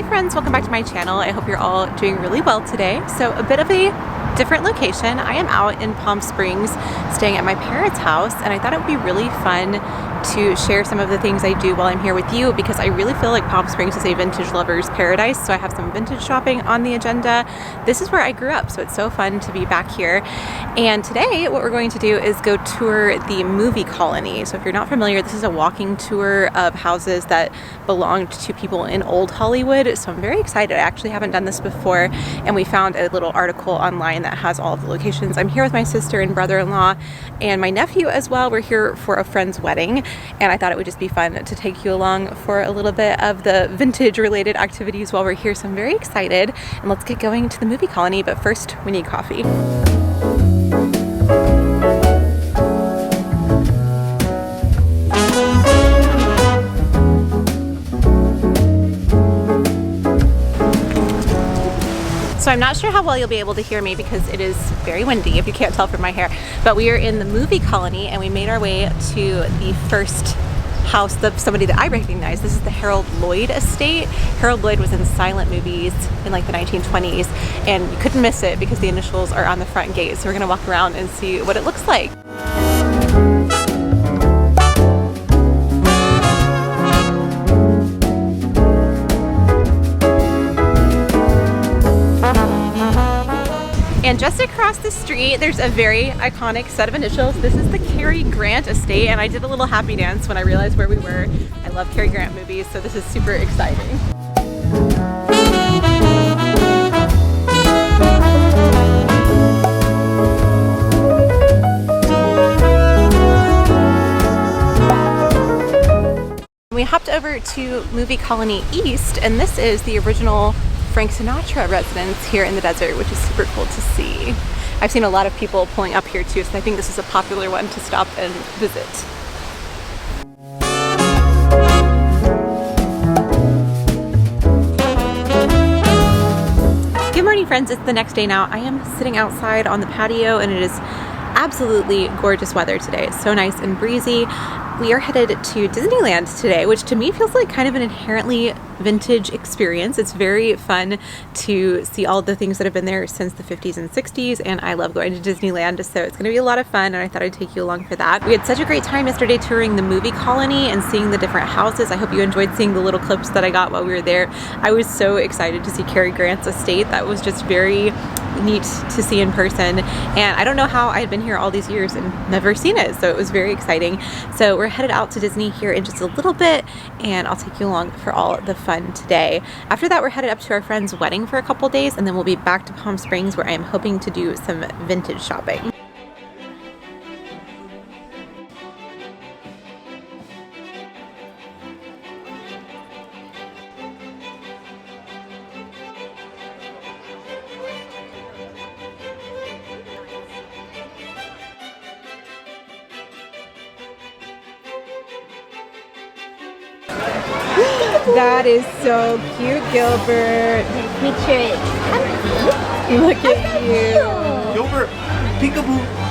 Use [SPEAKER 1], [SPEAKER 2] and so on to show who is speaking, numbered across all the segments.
[SPEAKER 1] Hi friends, welcome back to my channel. I hope you're all doing really well today. So a bit of a different location. I am out in Palm Springs staying at my parents' house, and I thought it would be really fun to share some of the things I do while I'm here with you, because I really feel like Palm Springs is a vintage lover's paradise. So I have some vintage shopping on the agenda. This is where I grew up, so it's so fun to be back here. And today what we're going to do is go tour the movie colony. So if you're not familiar, this is a walking tour of houses that belonged to people in old Hollywood. So I'm very excited. I actually haven't done this before, and we found a little article online that has all of the locations. I'm here with my sister and brother-in-law and my nephew as well. We're here for a friend's wedding, and I thought it would just be fun to take you along for a little bit of the vintage related activities while we're here. So I'm very excited, and let's get going to the movie colony. But first, we need coffee. So I'm not sure how well you'll be able to hear me because it is very windy, if you can't tell from my hair. But we are in the movie colony, and we made our way to the first house of somebody that I recognize. This is the Harold Lloyd estate. Harold Lloyd was in silent movies in like the 1920s, and you couldn't miss it because the initials are on the front gate. So we're gonna walk around and see what it looks like. And just across the street, there's a very iconic set of initials. This is the Cary Grant estate, and I did a little happy dance when I realized where we were. I love Cary Grant movies, so this is super exciting. We hopped over to Movie Colony East, and this is the original Frank Sinatra residence here in the desert, which is super cool to see. I've seen a lot of people pulling up here too, so I think this is a popular one to stop and visit. Good morning friends, it's the next day now. I am sitting outside on the patio, and it is absolutely gorgeous weather today. It's so nice and breezy. We are headed to Disneyland today, which to me feels like kind of an inherently vintage experience. It's very fun to see all the things that have been there since the 50s and 60s, and I love going to Disneyland, so it's going to be a lot of fun, and I thought I'd take you along for that. We had such a great time yesterday touring the movie colony and seeing the different houses. I hope you enjoyed seeing the little clips that I got while we were there. I was so excited to see Cary Grant's estate. That was just very neat to see in person, and I don't know how I had been here all these years and never seen it, so it was very exciting. So we're headed out to Disney here in just a little bit, and I'll take you along for all the fun today. After that, we're headed up to our friend's wedding for a couple days, and then we'll be back to Palm Springs, where I am hoping to do some vintage shopping. That is so cute, Gilbert.
[SPEAKER 2] Make sure it's comfy.
[SPEAKER 1] Look at you.
[SPEAKER 3] Gilbert, peekaboo.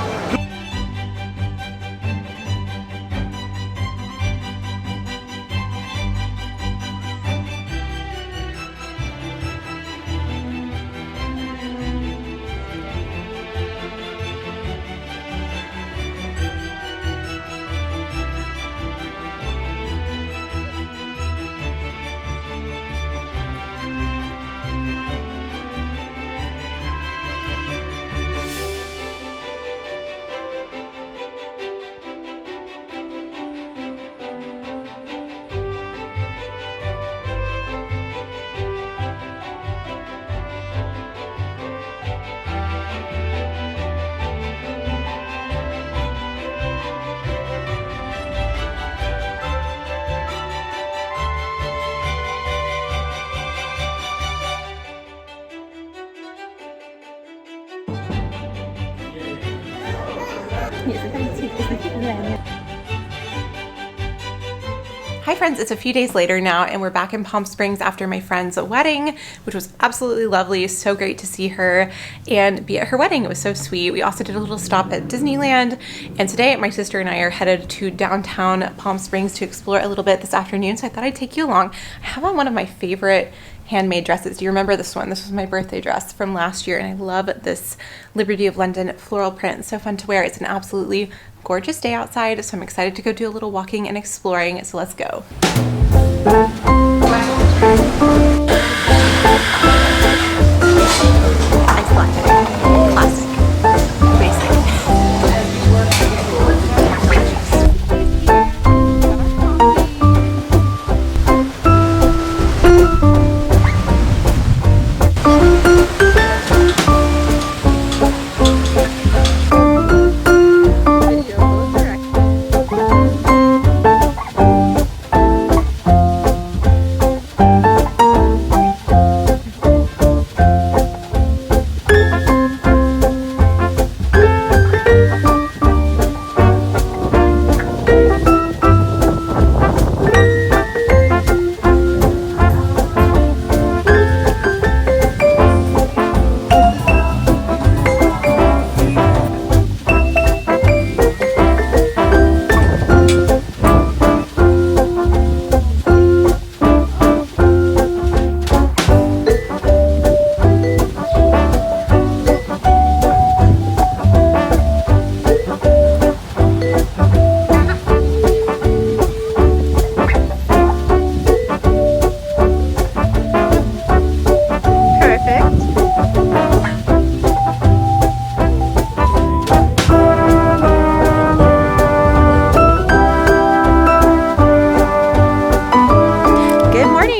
[SPEAKER 1] Hi friends, it's a few days later now, and we're back in Palm Springs after my friend's wedding, which was absolutely lovely. So great to see her and be at her wedding. It was so sweet. We also did a little stop at Disneyland, and today my sister and I are headed to downtown Palm Springs to explore a little bit this afternoon, so I thought I'd take you along. I have on one of my favorite handmade dresses. Do you remember this one? This was my birthday dress from last year, and I love this Liberty of London floral print. It's so fun to wear. It's an absolutely gorgeous day outside, so I'm excited to go do a little walking and exploring, so let's go. Ice latte. Classic. Basic.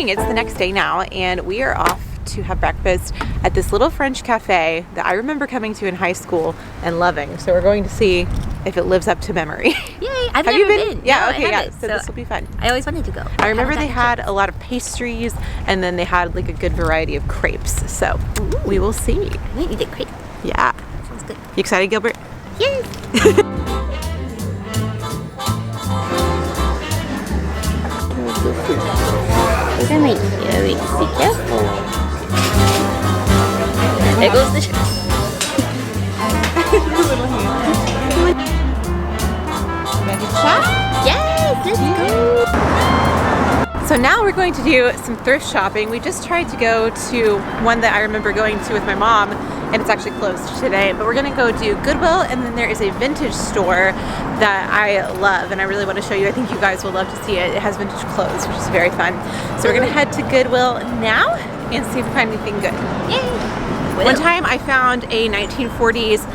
[SPEAKER 1] It's the next day now, and we are off to have breakfast at this little French cafe that I remember coming to in high school and loving. So we're going to see if it lives up to memory.
[SPEAKER 2] Yay! I've
[SPEAKER 1] Have
[SPEAKER 2] never
[SPEAKER 1] you been? Yeah,
[SPEAKER 2] No,
[SPEAKER 1] okay, yeah.
[SPEAKER 2] haven't.
[SPEAKER 1] So this will be fun.
[SPEAKER 2] I always wanted to go.
[SPEAKER 1] I remember they had a lot of pastries, and then they had like a good variety of crepes. So we will see.
[SPEAKER 2] I might need a crepe.
[SPEAKER 1] Yeah.
[SPEAKER 2] Sounds good.
[SPEAKER 1] You excited, Gilbert?
[SPEAKER 2] Yes! These are my earrings. Be careful. There goes the Yes, let's go.
[SPEAKER 1] So now we're going to do some thrift shopping. We just tried to go to one that I remember going to with my mom, and it's actually closed today, but we're gonna go do Goodwill, and then there is a vintage store that I love and I really want to show you. I think you guys will love to see it. It has vintage clothes, which is very fun. So we're gonna head to Goodwill now and see if we find anything good.
[SPEAKER 2] Yay!
[SPEAKER 1] One time I found a 1940s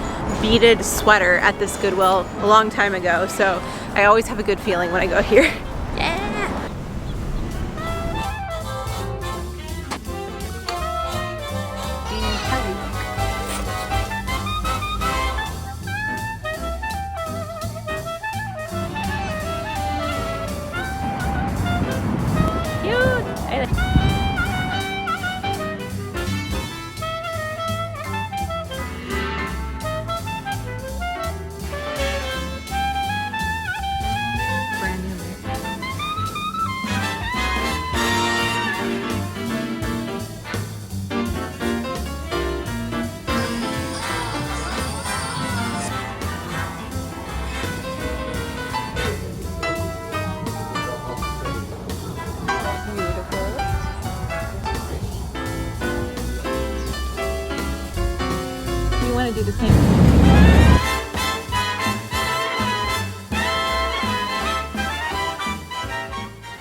[SPEAKER 1] beaded sweater at this Goodwill a long time ago, so I always have a good feeling when I go here.
[SPEAKER 2] Yeah!
[SPEAKER 1] Want to do the same.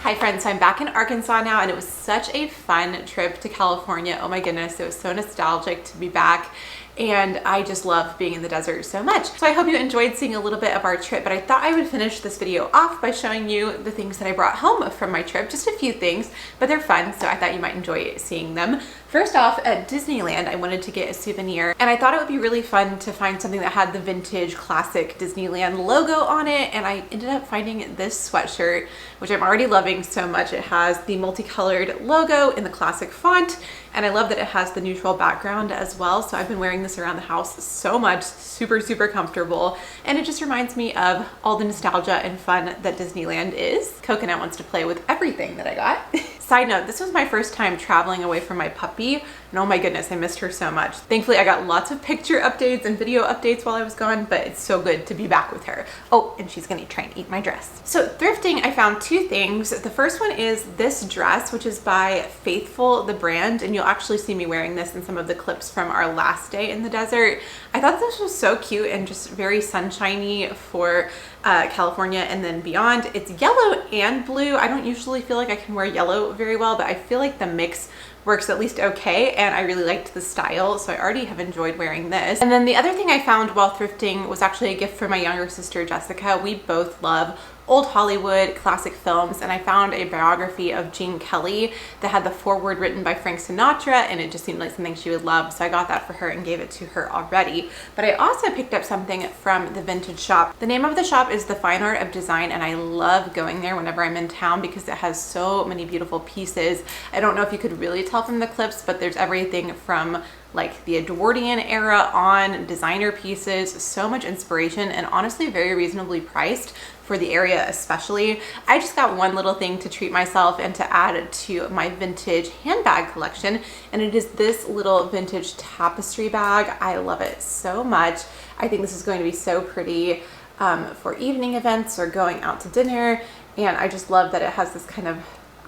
[SPEAKER 1] Hi friends, so I'm back in Arkansas now, and it was such a fun trip to California. Oh my goodness, it was so nostalgic to be back, and I just love being in the desert so much. So I hope you enjoyed seeing a little bit of our trip, but I thought I would finish this video off by showing you the things that I brought home from my trip. Just a few things, but they're fun, so I thought you might enjoy seeing them. First off, at Disneyland, I wanted to get a souvenir, and I thought it would be really fun to find something that had the vintage classic Disneyland logo on it, and I ended up finding this sweatshirt, which I'm already loving so much. It has the multicolored logo in the classic font, and I love that it has the neutral background as well. So I've been wearing this around the house so much, super, super comfortable, and it just reminds me of all the nostalgia and fun that Disneyland is. Coconut wants to play with everything that I got. Side note, this was my first time traveling away from my puppy, and oh my goodness, I missed her so much. Thankfully, I got lots of picture updates and video updates while I was gone, but it's so good to be back with her. Oh, and she's gonna try and eat my dress. So thrifting, I found two things. The first one is this dress, which is by Faithful, the brand, and you'll actually see me wearing this in some of the clips from our last day in the desert. I thought this was so cute and just very sunshiny for California and then beyond. It's yellow and blue. I don't usually feel like I can wear yellow very well, but I feel like the mix works at least okay, and I really liked the style, so I already have enjoyed wearing this. And then the other thing I found while thrifting was actually a gift for my younger sister Jessica. We both love old Hollywood classic films, and I found a biography of Gene Kelly that had the foreword written by Frank Sinatra, and it just seemed like something she would love, so I got that for her and gave it to her already. But I also picked up something from the vintage shop. The name of the shop is The Fine Art of Design, and I love going there whenever I'm in town because it has so many beautiful pieces. I don't know if you could really tell from the clips, but there's everything from like the Edwardian era on, designer pieces, so much inspiration, and honestly very reasonably priced for the area especially. I just got one little thing to treat myself and to add to my vintage handbag collection, and it is this little vintage tapestry bag. I love it so much. I think this is going to be so pretty for evening events or going out to dinner, and I just love that it has this kind of,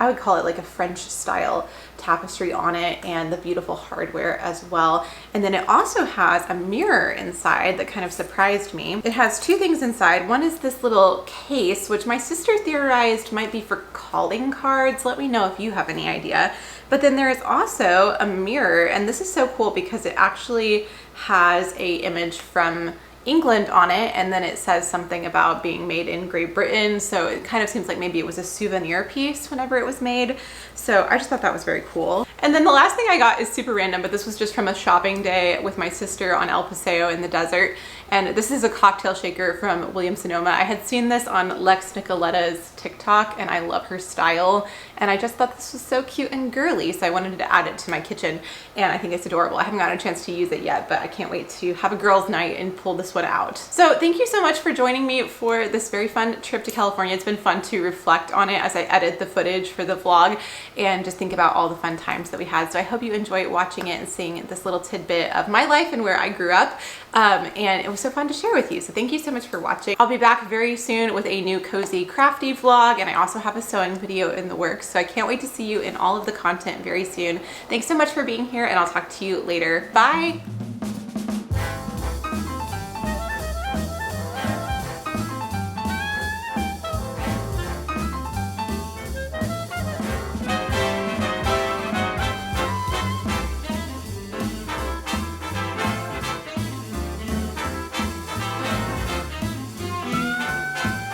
[SPEAKER 1] I would call it like a French style tapestry on it, and the beautiful hardware as well. And then it also has a mirror inside that kind of surprised me. It has two things inside. One is this little case, which my sister theorized might be for calling cards. Let me know if you have any idea. But then there is also a mirror, and this is so cool because it actually has a image from England on it, and then it says something about being made in Great Britain, so it kind of seems like maybe it was a souvenir piece whenever it was made. So I just thought that was very cool. And then the last thing I got is super random, but this was just from a shopping day with my sister on El Paseo in the desert, and this is a cocktail shaker from Williams Sonoma. I had seen this on Lex Nicoletta's TikTok, and I love her style, and I just thought this was so cute and girly, so I wanted to add it to my kitchen, and I think it's adorable. I haven't gotten a chance to use it yet, but I can't wait to have a girls' night and pull this one out. So thank you so much for joining me for this very fun trip to California. It's been fun to reflect on it as I edit the footage for the vlog and just think about all the fun times that we had. So I hope you enjoyed watching it and seeing this little tidbit of my life and where I grew up. And it was so fun to share with you. So thank you so much for watching. I'll be back very soon with a new cozy crafty vlog, and I also have a sewing video in the works. So I can't wait to see you in all of the content very soon. Thanks so much for being here, and I'll talk to you later. Bye.